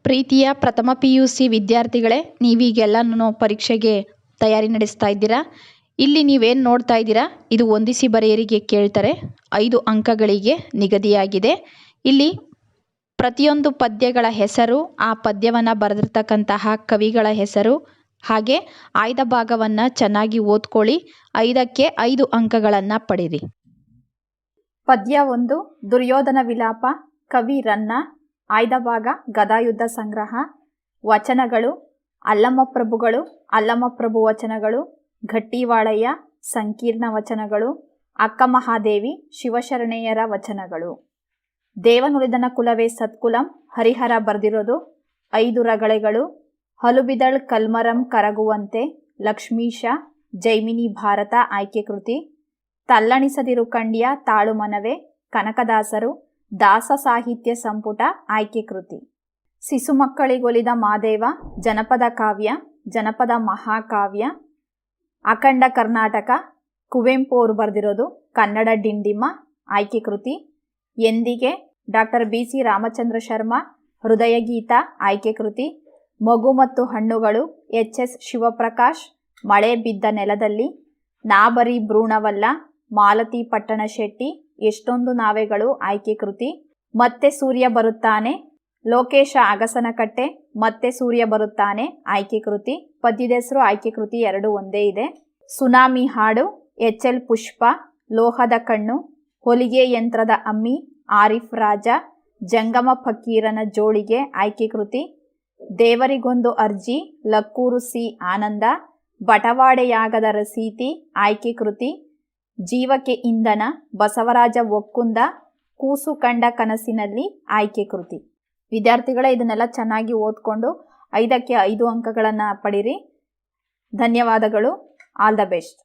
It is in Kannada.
ಪ್ರೀತಿಯ ಪ್ರಥಮ PUC ವಿದ್ಯಾರ್ಥಿಗಳೇ, ನೀವೀಗೆಲ್ಲನೂ ಪರೀಕ್ಷೆಗೆ ತಯಾರಿ ನಡೆಸ್ತಾ ಇದ್ದೀರಾ. ಇಲ್ಲಿ ನೀವೇನು ನೋಡ್ತಾ ಇದ್ದೀರಾ, ಇದು ಹೊಂದಿಸಿ ಬರೆಯರಿಗೆ ಕೇಳ್ತಾರೆ. 5 ಅಂಕಗಳಿಗೆ ನಿಗದಿಯಾಗಿದೆ. ಇಲ್ಲಿ ಪ್ರತಿಯೊಂದು ಪದ್ಯಗಳ ಹೆಸರು, ಆ ಪದ್ಯವನ್ನು ಬರೆದಿರ್ತಕ್ಕಂತಹ ಕವಿಗಳ ಹೆಸರು, ಹಾಗೆ ಆಯ್ದ ಭಾಗವನ್ನು ಚೆನ್ನಾಗಿ ಓದ್ಕೊಳ್ಳಿ. 5ಕ್ಕೆ 5 ಅಂಕಗಳನ್ನು ಪಡೀರಿ. ಪದ್ಯ 1 ದುರ್ಯೋಧನ ವಿಲಾಪ, ಕವಿ ರನ್ನ. ಆಯ್ದ ಭಾಗ ಗದಾಯುದ್ಧ ಸಂಗ್ರಹ. ವಚನಗಳು ಅಲ್ಲಮಪ್ರಭುಗಳು, ಅಲ್ಲಮಪ್ರಭು ವಚನಗಳು, ಗಟ್ಟಿವಾಳಯ್ಯ, ಸಂಕೀರ್ಣ ವಚನಗಳು, ಅಕ್ಕ ಮಹಾದೇವಿ, ಶಿವಶರಣೆಯರ ವಚನಗಳು. ದೇವನುಳಿದನ ಕುಲವೇ ಸತ್ಕುಲಂ, ಹರಿಹರ ಬರೆದಿರೋದು. 5 ರಗಳೆಗಳು. ಹಲುಬಿದಳ್ ಕಲ್ಮರಂ ಕರಗುವಂತೆ, ಲಕ್ಷ್ಮೀಶ, ಜೈಮಿನಿ ಭಾರತ ಆಯ್ಕೆ ಕೃತಿ. ತಲ್ಲಣಿಸದಿರು ಕಂಡ್ಯ ತಾಳು ಮನವೇ, ಕನಕದಾಸರು, ದಾಸ ಸಾಹಿತ್ಯ ಸಂಪುಟ ಆಯ್ಕೆ ಕೃತಿ. ಶಿಶುಮಕ್ಕಳಿಗೊಲಿದ ಮಾದೇವ, ಜನಪದ ಕಾವ್ಯ, ಜನಪದ ಮಹಾಕಾವ್ಯ. ಅಖಂಡ ಕರ್ನಾಟಕ, ಕುವೆಂಪು ಅವರು ಬರೆದಿರೋದು. ಕನ್ನಡ ಡಿಂಡಿಮ ಆಯ್ಕೆ ಕೃತಿ. ಎಂದಿಗೆ, ಡಾಕ್ಟರ್ BC ರಾಮಚಂದ್ರ ಶರ್ಮಾ, ಹೃದಯಗೀತ ಆಯ್ಕೆ ಕೃತಿ. ಮಗು ಮತ್ತು ಹಣ್ಣುಗಳು, HS ಶಿವಪ್ರಕಾಶ್, ಮಳೆ ಬಿದ್ದ ನೆಲದಲ್ಲಿ. ನಾಬರಿ ಭ್ರೂಣವಲ್ಲ, ಮಾಲತಿ ಪಟ್ಟಣ ಶೆಟ್ಟಿ, ಎಷ್ಟೊಂದು ನಾವೆಗಳು ಆಯ್ಕೆ ಕೃತಿ. ಮತ್ತೆ ಸೂರ್ಯ ಬರುತ್ತಾನೆ, ಲೋಕೇಶ ಅಗಸನಕಟ್ಟೆ, ಮತ್ತೆ ಸೂರ್ಯ ಬರುತ್ತಾನೆ ಆಯ್ಕೆ ಕೃತಿ. ಪದ್ಯದ ಹೆಸರು ಆಯ್ಕೆ ಕೃತಿ 2 ಒಂದೇ ಇದೆ. ಸುನಾಮಿ ಹಾಡು, HL ಪುಷ್ಪ, ಲೋಹದ ಕಣ್ಣು, ಹೊಲಿಗೆ ಯಂತ್ರದ ಅಮ್ಮಿ, ಆರಿಫ್ ರಾಜ, ಜಂಗಮ ಫಕೀರನ ಜೋಳಿಗೆ ಆಯ್ಕೆ ಕೃತಿ. ದೇವರಿಗೊಂದು ಅರ್ಜಿ, ಲಕ್ಕೂರು C ಆನಂದ, ಬಟವಾಡೆಯಾಗದ ರಸೀತಿ ಆಯ್ಕೆ ಕೃತಿ. ಜೀವಕ್ಕೆ ಇಂಧನ, ಬಸವರಾಜ ಒಕ್ಕುಂದ, ಕೂಸು ಕಂಡ ಕನಸಿನಲ್ಲಿ ಆಯ್ಕೆ ಕೃತಿ. ವಿದ್ಯಾರ್ಥಿಗಳೇ, ಇದನ್ನೆಲ್ಲ ಚೆನ್ನಾಗಿ ಓದ್ಕೊಂಡು 5ಕ್ಕೆ 5 ಅಂಕಗಳನ್ನು ಪಡೀರಿ. ಧನ್ಯವಾದಗಳು. All the best.